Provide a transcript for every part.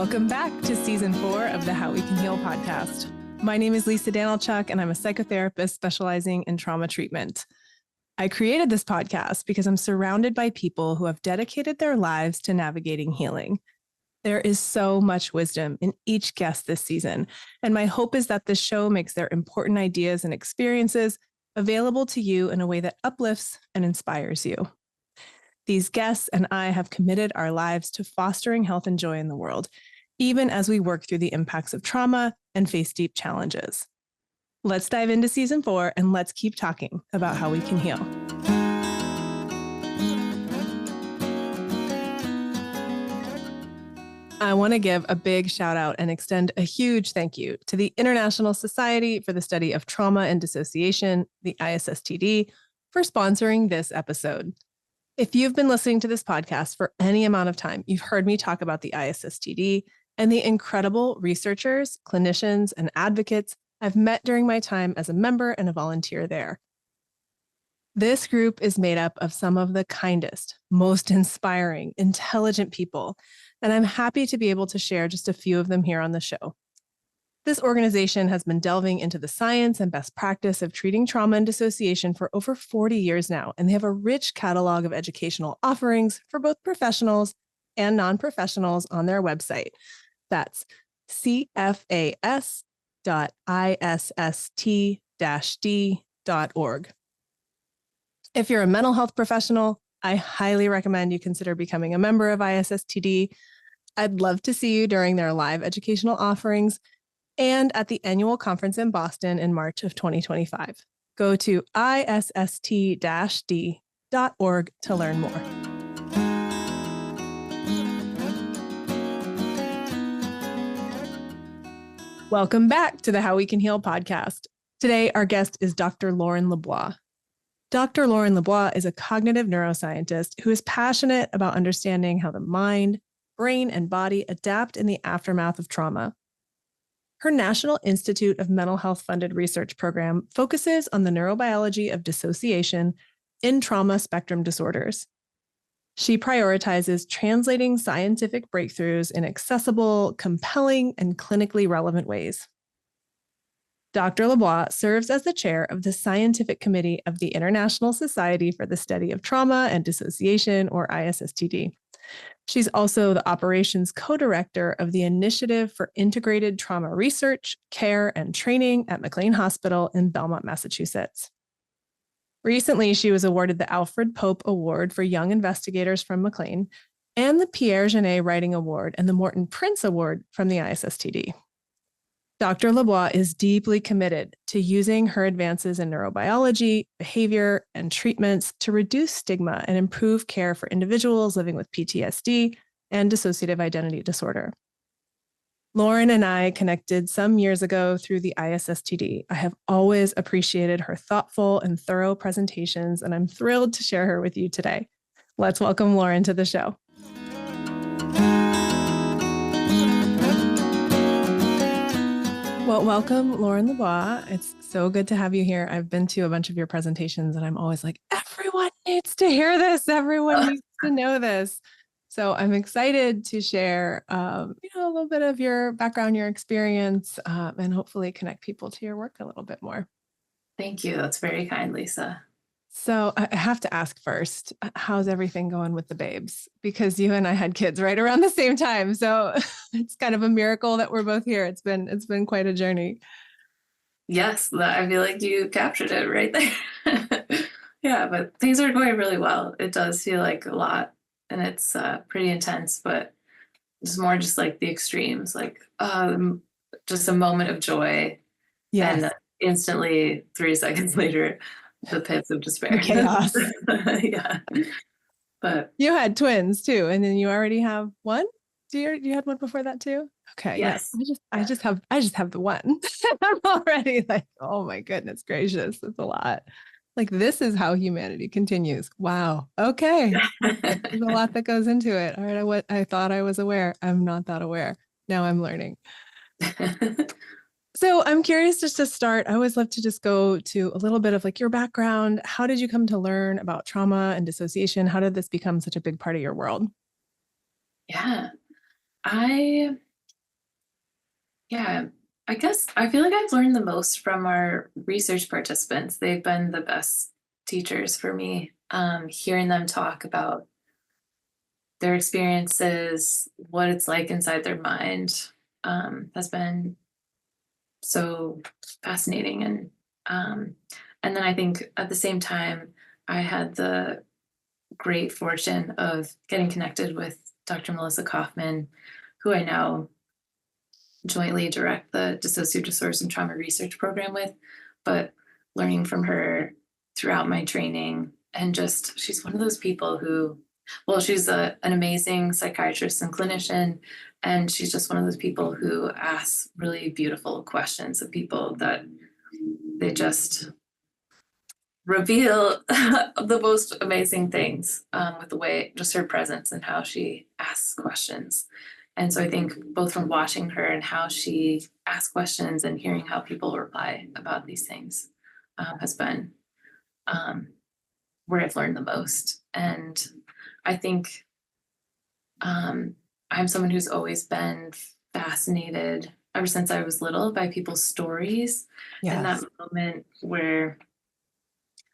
Welcome back to Season 4 of the How We Can Heal podcast. My name is Lisa Danylchuk, and I'm a psychotherapist specializing in trauma treatment. I created this podcast because I'm surrounded by people who have dedicated their lives to navigating healing. There is so much wisdom in each guest this season, and my hope is that this show makes their important ideas and experiences available to you in a way that uplifts and inspires you. These guests and I have committed our lives to fostering health and joy in the world, even as we work through the impacts of trauma and face deep challenges. Let's dive into Season 4 and let's keep talking about how we can heal. I want to give a big shout out and extend a huge thank you to the International Society for the Study of Trauma and Dissociation, the ISSTD, for sponsoring this episode. If you've been listening to this podcast for any amount of time, you've heard me talk about the ISSTD and the incredible researchers, clinicians, and advocates I've met during my time as a member and a volunteer there. This group is made up of some of the kindest, most inspiring, intelligent people, and I'm happy to be able to share just a few of them here on the show. This organization has been delving into the science and best practice of treating trauma and dissociation for over 40 years now, and they have a rich catalog of educational offerings for both professionals and non-professionals on their website. That's cfas.isst-d.org. If you're a mental health professional, I highly recommend you consider becoming a member of ISSTD. I'd love to see you during their live educational offerings and at the annual conference in Boston in March of 2025. Go to isst-d.org to learn more. Welcome back to the How We Can Heal podcast. Today, our guest is Dr. Lauren Lebois. Dr. Lauren Lebois is a cognitive neuroscientist who is passionate about understanding how the mind, brain, and body adapt in the aftermath of trauma. Her National Institute of Mental Health funded research program focuses on the neurobiology of dissociation in trauma spectrum disorders. She prioritizes translating scientific breakthroughs in accessible, compelling, and clinically relevant ways. Dr. Lebois serves as the chair of the scientific committee of the International Society for the Study of Trauma and Dissociation, or ISSTD. She's also the operations co-director of the Initiative for Integrated Trauma Research, Care, and Training at McLean Hospital in Belmont, Massachusetts. Recently, she was awarded the Alfred Pope Award for Young Investigators from McLean and the Pierre Genet Writing Award and the Morton Prince Award from the ISSTD. Dr. Lebois is deeply committed to using her advances in neurobiology, behavior, and treatments to reduce stigma and improve care for individuals living with PTSD and dissociative identity disorder. Lauren and I connected some years ago through the ISSTD. I have always appreciated her thoughtful and thorough presentations, and I'm thrilled to share her with you today. Let's welcome Lauren to the show. Well, welcome, Lauren Lebois. It's so good to have you here. I've been to a bunch of your presentations and I'm always like, everyone needs to hear this. Everyone needs to know this. So I'm excited to share, a little bit of your background, your experience, and hopefully connect people to your work a little bit more. Thank you. That's very kind, Lisa. So I have to ask first, how's everything going with the babes? Because you and I had kids right around the same time. So it's kind of a miracle that we're both here. It's been quite a journey. Yes, I feel like you captured it right there. Yeah, but things are going really well. It does feel like a lot and it's pretty intense, but it's more just like the extremes, like just a moment of joy. Yes. And instantly 3 seconds later, the pits of despair. Chaos. Yeah. But you had twins too, and then you already have one? You had one before that too? Okay. Yes. I just have the one. I'm already like, oh my goodness gracious, it's a lot. Like, this is how humanity continues. Wow. Okay. There's a lot that goes into it. All right. I thought I was aware. I'm not that aware. Now I'm learning. So I'm curious, just to start, I always love to just go to a little bit of like your background. How did you come to learn about trauma and dissociation? How did this become such a big part of your world? Yeah, I Yeah, I guess I feel like I've learned the most from our research participants. They've been the best teachers for me. Hearing them talk about their experiences, what it's like inside their mind, has been so fascinating. And then I think at the same time, I had the great fortune of getting connected with Dr. Melissa Kaufman, who I now jointly direct the Dissociative Disorders and Trauma Research Program with, but learning from her throughout my training. And just, she's one of those people who, well, she's an amazing psychiatrist and clinician. And she's just one of those people who asks really beautiful questions of people that they just reveal the most amazing things, with the way, just her presence and how she asks questions. And so I think both from watching her and how she asks questions and hearing how people reply about these things, has been, where I've learned the most. And I think, I'm someone who's always been fascinated ever since I was little by people's stories. And that Yes. moment where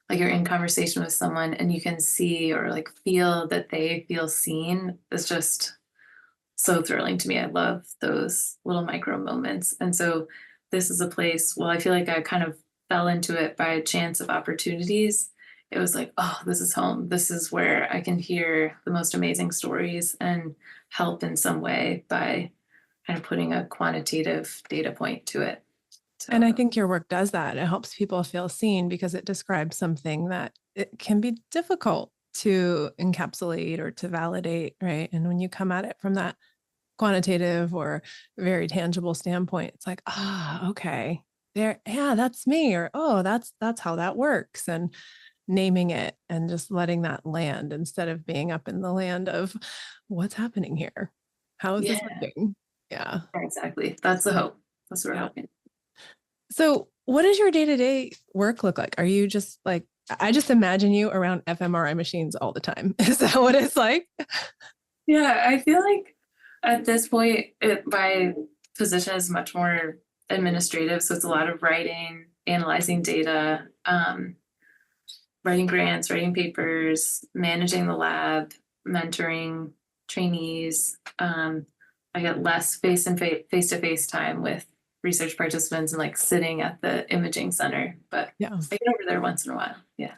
like you're in conversation with someone and you can see or like feel that they feel seen is just so thrilling to me. I love those little micro moments. And so this is a place, well, I feel like I kind of fell into it by a chance of opportunities. It was like, oh, this is home. This is where I can hear the most amazing stories and help in some way by kind of putting a quantitative data point to it. And I So, think your work does that. It helps people feel seen because it describes something that it can be difficult to encapsulate or to validate, right? And when you come at it from that quantitative or very tangible standpoint, it's like, okay, there, yeah, that's me, or oh, that's how that works. And naming it and just letting that land instead of being up in the land of what's happening here. How is this yeah, working? Yeah. exactly. That's the hope. That's what we're Yeah. hoping. So, what does your day to day work look like? Are you just like, I just imagine you around fMRI machines all the time. Is that what it's like? Yeah, I feel like at this point, my position is much more administrative. So it's a lot of writing, analyzing data, writing grants, writing papers, managing the lab, mentoring trainees. I get less face to face time with research participants and like sitting at the imaging center, but Yeah. I get over there once in a while. Yeah.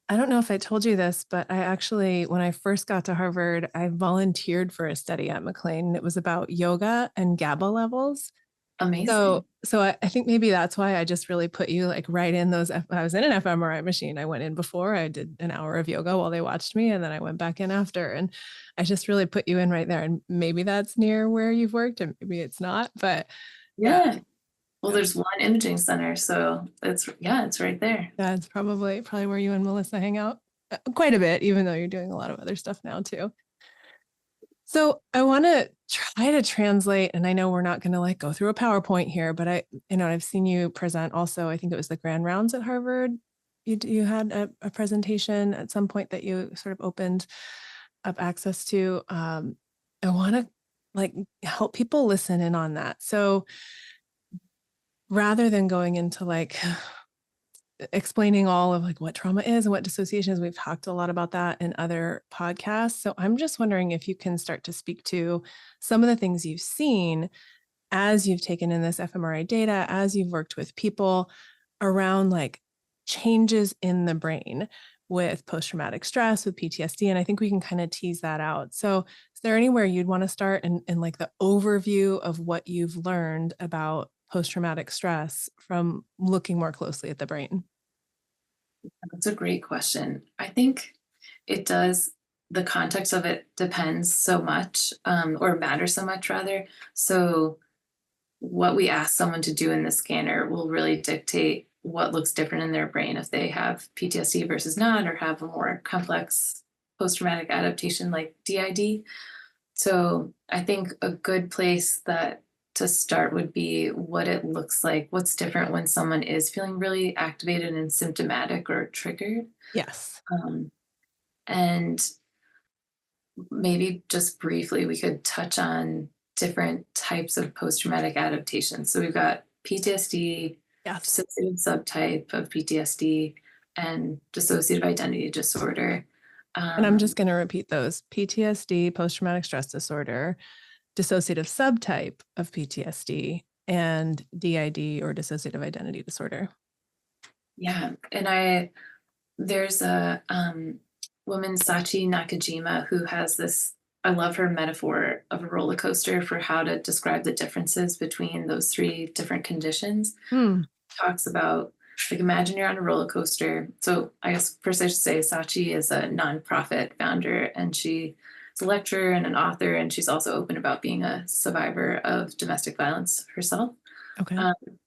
I don't know if I told you this, but I actually, when I first got to Harvard, I volunteered for a study at McLean. It was about yoga and GABA levels. Amazing. So I think maybe that's why I just really put you like right in those. I was in an fMRI machine. I went in before. I did an hour of yoga while they watched me, and then I went back in after. And I just really put you in right there. And maybe that's near where you've worked, and maybe it's not. But yeah, Yeah. Well, yeah, there's one imaging center, so yeah, it's right there. that's probably where you and Melissa hang out quite a bit, even though you're doing a lot of other stuff now too. So I want to try to translate, and I know we're not going to like go through a PowerPoint here, but I've seen you present also. I think it was the Grand Rounds at Harvard. You had a presentation at some point that you sort of opened up access to. I want to like help people listen in on that. So rather than going into like explaining all of like what trauma is and what dissociation is. We've talked a lot about that in other podcasts. So I'm just wondering if you can start to speak to some of the things you've seen as you've taken in this fMRI data, as you've worked with people around like changes in the brain with post-traumatic stress, with PTSD. And I think we can kind of tease that out. So is there anywhere you'd want to start in like the overview of what you've learned about post-traumatic stress from looking more closely at the brain? That's a great question. I think it does, the context of it depends so much, or matters so much rather. So what we ask someone to do in the scanner will really dictate what looks different in their brain if they have PTSD versus not, or have a more complex post-traumatic adaptation like DID. So I think a good place that to start would be what it looks like, what's different when someone is feeling really activated and symptomatic or triggered. Yes. Um, and maybe just briefly, we could touch on different types of post-traumatic adaptation. So we've got PTSD, Yes. dissociative subtype of PTSD, and dissociative identity disorder. And I'm just going to repeat those: PTSD, post-traumatic stress disorder, dissociative subtype of PTSD, and DID, or dissociative identity disorder. Yeah. And there's a woman, Sachi Nakajima, who has this, I love her metaphor of a roller coaster for how to describe the differences between those three different conditions. Talks about, like, imagine you're on a roller coaster. So I guess first I should say Sachi is a nonprofit founder, and she is a lecturer and an author, and she's also open about being a survivor of domestic violence herself. Okay.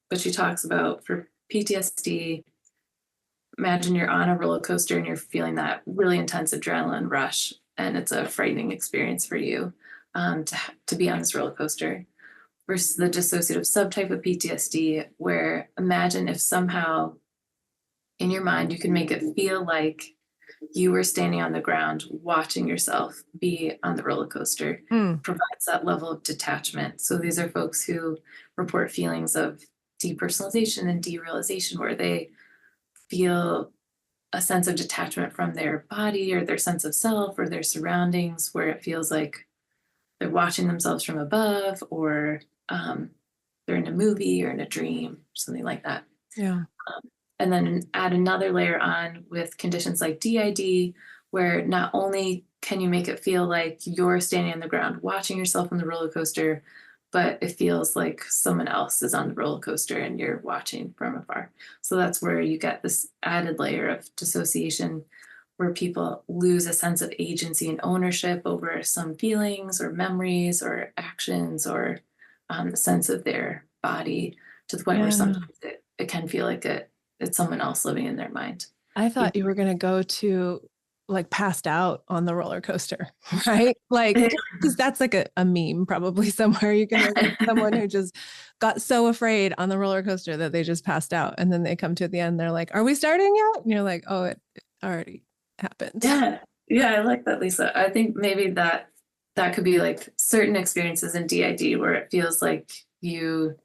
But she talks about, for PTSD, imagine you're on a roller coaster and you're feeling that really intense adrenaline rush, and it's a frightening experience for you to be on this roller coaster. Versus the dissociative subtype of PTSD, where imagine if somehow in your mind you can make it feel like you were standing on the ground watching yourself be on the roller coaster. Provides that level of detachment. So these are folks who report feelings of depersonalization and derealization, where they feel a sense of detachment from their body or their sense of self or their surroundings, where it feels like they're watching themselves from above, or they're in a movie or in a dream, something like that. Yeah. And then add another layer on with conditions like DID, where not only can you make it feel like you're standing on the ground watching yourself on the roller coaster, but it feels like someone else is on the roller coaster and you're watching from afar. So that's where you get this added layer of dissociation, where people lose a sense of agency and ownership over some feelings or memories or actions, or the sense of their body, to the point where sometimes it can feel like it's someone else living in their mind. I thought you were going to go to, like, passed out on the roller coaster, right? Like, because that's like a meme probably somewhere. You can look at someone who just got so afraid on the roller coaster that they just passed out. And then they come to the end, they're like, are we starting yet? And you're like, oh, it already happened. Yeah. Yeah, I like that, Lisa. I think maybe that could be like certain experiences in DID where it feels like you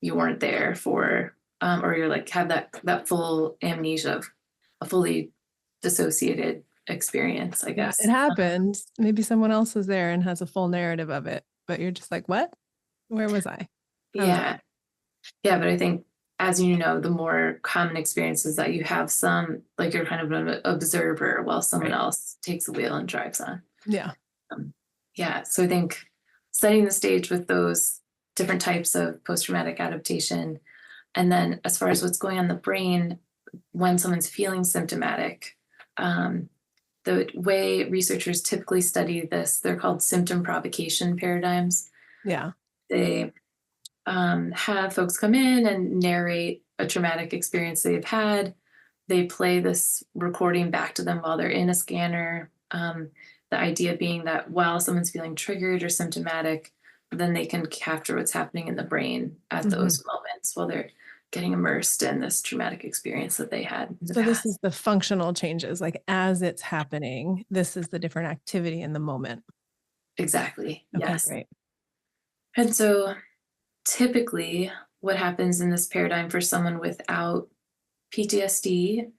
weren't there for, or you're like have that full amnesia of a fully dissociated experience, I guess. It happened. Maybe someone else was there and has a full narrative of it, but you're just like, what? Where was I? Yeah. But I think, as you know, the more common experiences that you have some, like, you're kind of an observer while someone else takes the wheel and drives on. Yeah. So I think setting the stage with those different types of post-traumatic adaptation, and then as far as what's going on in the brain when someone's feeling symptomatic, the way researchers typically study this, they're called symptom provocation paradigms. Yeah. They have folks come in and narrate a traumatic experience they've had. They play this recording back to them while they're in a scanner. The idea being that while someone's feeling triggered or symptomatic, then they can capture what's happening in the brain at those moments while they're getting immersed in this traumatic experience that they had. So this is the functional changes, like as it's happening, this is the different activity in the moment. Exactly. Okay, yes. Great. And so typically what happens in this paradigm for someone without PTSD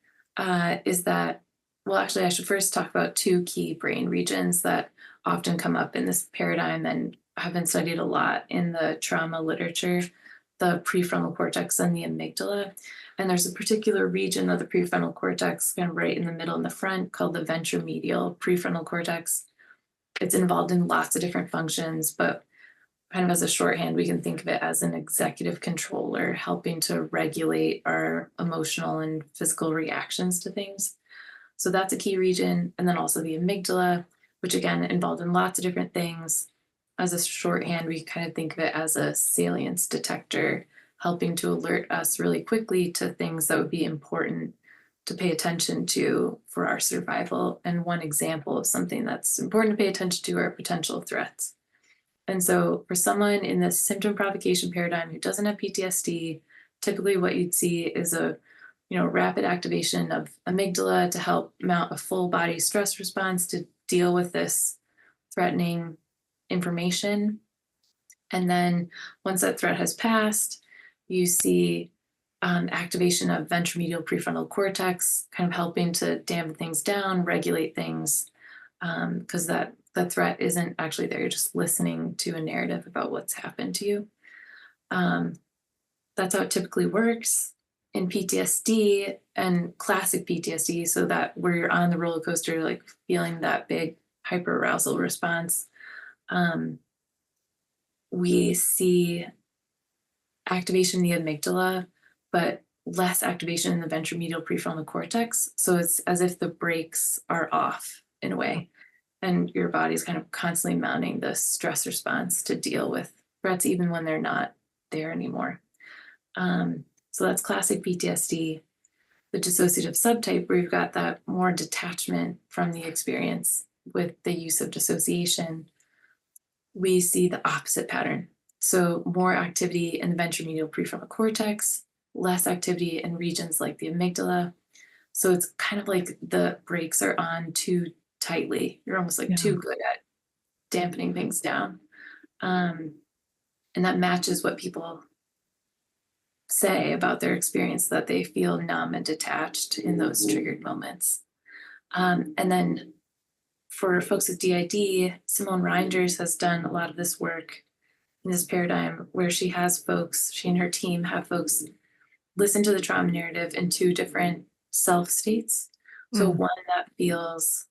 is that, well, actually, I should first talk about two key brain regions that often come up in this paradigm and have been studied a lot in the trauma literature: the prefrontal cortex and the amygdala. And there's a particular region of the prefrontal cortex, kind of right in the middle in the front, called the ventromedial prefrontal cortex. It's involved in lots of different functions, but kind of as a shorthand, we can think of it as an executive controller, helping to regulate our emotional and physical reactions to things. So that's a key region. And then also the amygdala, which again, involved in lots of different things. As a shorthand, we kind of think of it as a salience detector, helping to alert us really quickly to things that would be important to pay attention to for our survival. And one example of something that's important to pay attention to are potential threats. And so for someone in this symptom provocation paradigm who doesn't have PTSD, typically what you'd see is a rapid activation of amygdala to help mount a full body stress response to deal with this threatening information. And then once that threat has passed, you see activation of ventromedial prefrontal cortex, kind of helping to dampen things down, regulate things, because that the threat isn't actually there. You're just listening to a narrative about what's happened to you. Um, that's how it typically works in PTSD and classic PTSD. So that where you're on the roller coaster, like feeling that big hyperarousal response, um, we see activation in the amygdala, but less activation in the ventromedial prefrontal cortex. So it's as if the brakes are off in a way, and your body's kind of constantly mounting the stress response to deal with threats, even when they're not there anymore. So that's classic PTSD. The dissociative subtype, where you've got that more detachment from the experience with the use of dissociation, we see the opposite pattern. So more activity in the ventromedial prefrontal cortex, less activity in regions like the amygdala. So it's kind of like the brakes are on too tightly. You're almost like Yeah. too good at dampening things down. Um, and that matches what people say about their experience, that they feel numb and detached in those triggered moments. And then for folks with DID, Simone Reinders has done a lot of this work in this paradigm where she and her team have folks listen to the trauma narrative in two different self states. So Mm. one that feels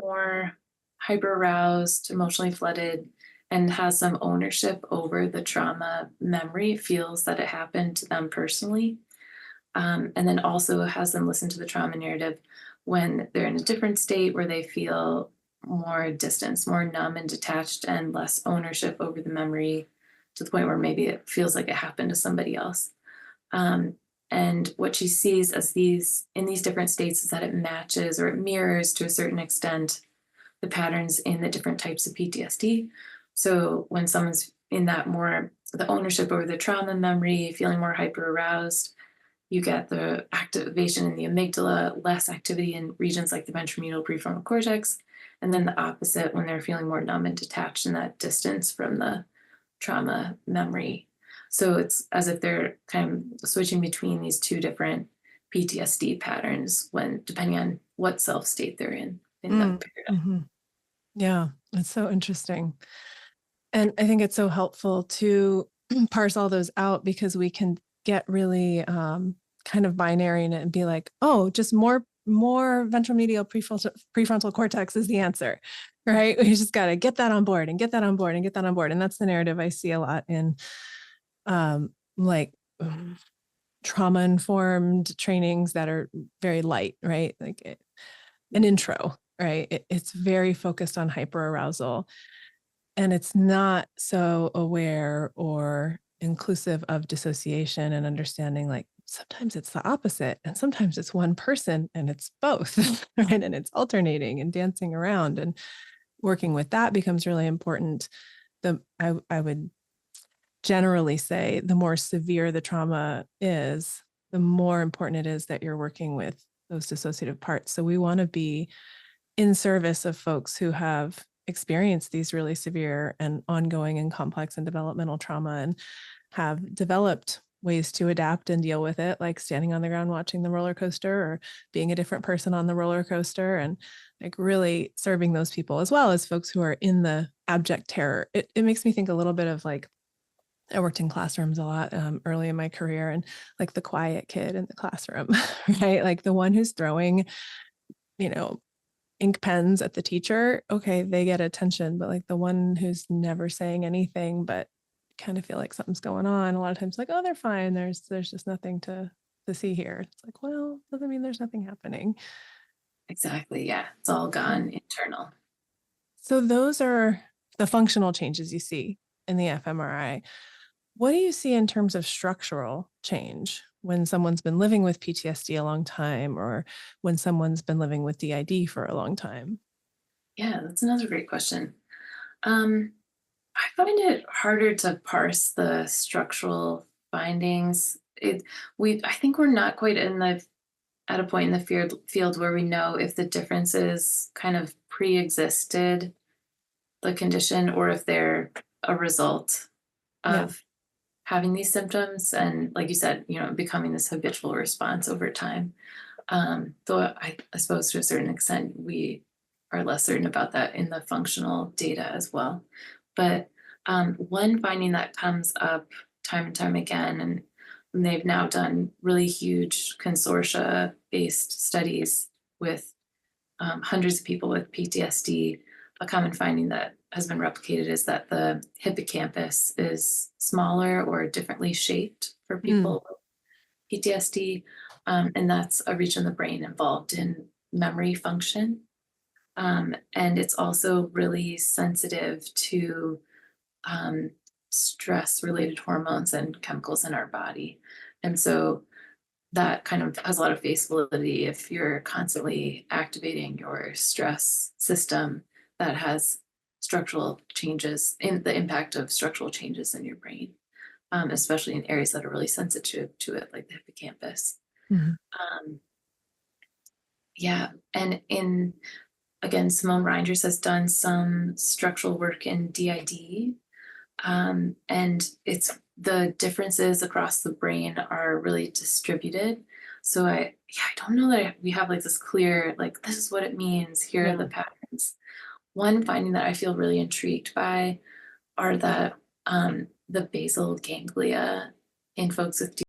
more hyper aroused, emotionally flooded, and has some ownership over the trauma memory, feels that it happened to them personally. And then also has them listen to the trauma narrative when they're in a different state where they feel more distance, more numb and detached, and less ownership over the memory to the point where maybe it feels like it happened to somebody else. Um, and what she sees as in these different states is that it matches or it mirrors to a certain extent the patterns in the different types of PTSD. So when someone's in that more the ownership over the trauma memory, feeling more hyper aroused, you get the activation in the amygdala, less activity in regions like the ventromedial prefrontal cortex, and then the opposite when they're feeling more numb and detached in that distance from the trauma memory. So it's as if they're kind of switching between these two different PTSD patterns when depending on what self state they're in the paradigm. Mm-hmm. Yeah, it's so interesting. And I think it's so helpful to parse all those out because we can get really kind of binary in it and be like, oh, just more ventromedial prefrontal cortex is the answer, right? We just got to get that on board and get that on board and get that on board. And that's the narrative I see a lot in like trauma informed trainings that are very light, right? Like an intro, right? It's very focused on hyperarousal. And it's not so aware or inclusive of dissociation and understanding like sometimes it's the opposite and sometimes it's one person and it's both, right? And it's alternating and dancing around, and working with that becomes really important. I would generally say the more severe the trauma is, the more important it is that you're working with those dissociative parts. So we want to be in service of folks who have experienced these really severe and ongoing and complex and developmental trauma and have developed ways to adapt and deal with it, like standing on the ground watching the roller coaster or being a different person on the roller coaster, and like really serving those people as well as folks who are in the abject terror. It makes me think a little bit of like, I worked in classrooms a lot early in my career, and like the quiet kid in the classroom, right? Like the one who's throwing, ink pens at the teacher. Okay, they get attention, but like the one who's never saying anything, but kind of feel like something's going on. A lot of times, like, oh, they're fine. There's just nothing to see here. It's like, well, doesn't mean there's nothing happening. Exactly. Yeah. It's all gone internal. So those are the functional changes you see in the fMRI. What do you see in terms of structural change when someone's been living with PTSD a long time, or when someone's been living with DID for a long time? Yeah, that's another great question. I find it harder to parse the structural findings. I think we're not quite at a point in the field where we know if the differences kind of pre-existed the condition or if they're a result of having these symptoms, and like you said, becoming this habitual response over time. Though I suppose to a certain extent we are less certain about that in the functional data as well. But one finding that comes up time and time again, and they've now done really huge consortia-based studies with hundreds of people with PTSD. A common finding that has been replicated is that the hippocampus is smaller or differently shaped for people with PTSD. And that's a region of the brain involved in memory function. And it's also really sensitive to stress-related hormones and chemicals in our body. And so that kind of has a lot of face validity. If you're constantly activating your stress system, that has structural changes in the impact of structural changes in your brain, especially in areas that are really sensitive to it, like the hippocampus. Um, yeah, and again, Simone Reinders has done some structural work in DID, and it's the differences across the brain are really distributed. So I don't know that we have like this clear, like, this is what it means, here are the patterns. One finding that I feel really intrigued by are that the basal ganglia in folks with